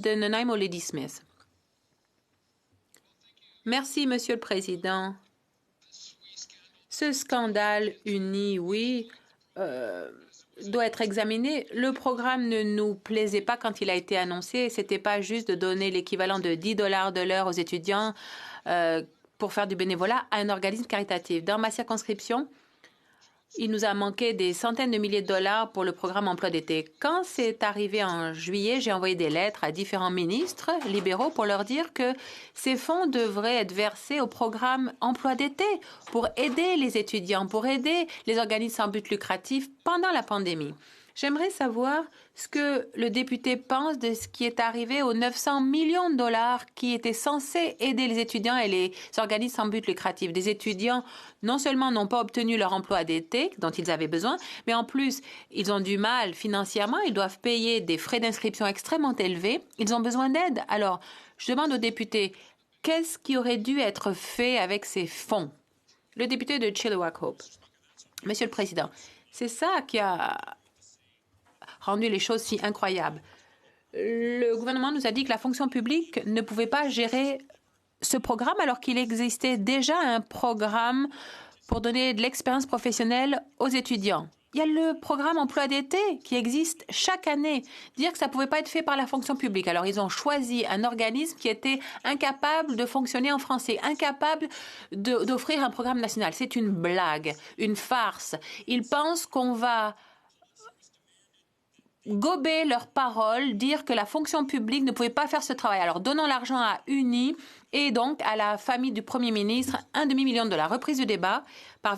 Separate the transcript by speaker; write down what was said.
Speaker 1: de Nanaimo, Lady Smith. Merci, Monsieur le Président. Ce scandale uni, oui, doit être examiné. Le programme ne nous plaisait pas quand il a été annoncé. C'était pas juste de donner l'équivalent de 10 $ de l'heure aux étudiants pour faire du bénévolat à un organisme caritatif. Dans ma circonscription, il nous a manqué des centaines de milliers de dollars pour le programme emploi d'été. Quand c'est arrivé en juillet, j'ai envoyé des lettres à différents ministres libéraux pour leur dire que ces fonds devraient être versés au programme emploi d'été pour aider les étudiants, pour aider les organismes sans but lucratif pendant la pandémie. J'aimerais savoir ce que le député pense de ce qui est arrivé aux 900 millions de dollars qui étaient censés aider les étudiants et les organismes sans but lucratif. Des étudiants, non seulement n'ont pas obtenu leur emploi d'été dont ils avaient besoin, mais en plus, ils ont du mal financièrement. Ils doivent payer des frais d'inscription extrêmement élevés. Ils ont besoin d'aide. Alors, je demande aux députés, qu'est-ce qui aurait dû être fait avec ces fonds? Le député de Chilliwack Hope. Monsieur le Président, c'est ça qui a rendu les choses si incroyables. Le gouvernement nous a dit que la fonction publique ne pouvait pas gérer ce programme alors qu'il existait déjà un programme pour donner de l'expérience professionnelle aux étudiants. Il y a le programme emploi d'été qui existe chaque année. Dire que ça ne pouvait pas être fait par la fonction publique. Alors, ils ont choisi un organisme qui était incapable de fonctionner en français, incapable d'offrir un programme national. C'est une blague, une farce. Ils pensent qu'on va gober leurs paroles, dire que la fonction publique ne pouvait pas faire ce travail. Alors, donnons l'argent à UNI et donc à la famille du Premier ministre, $1,5 million. Reprise du débat par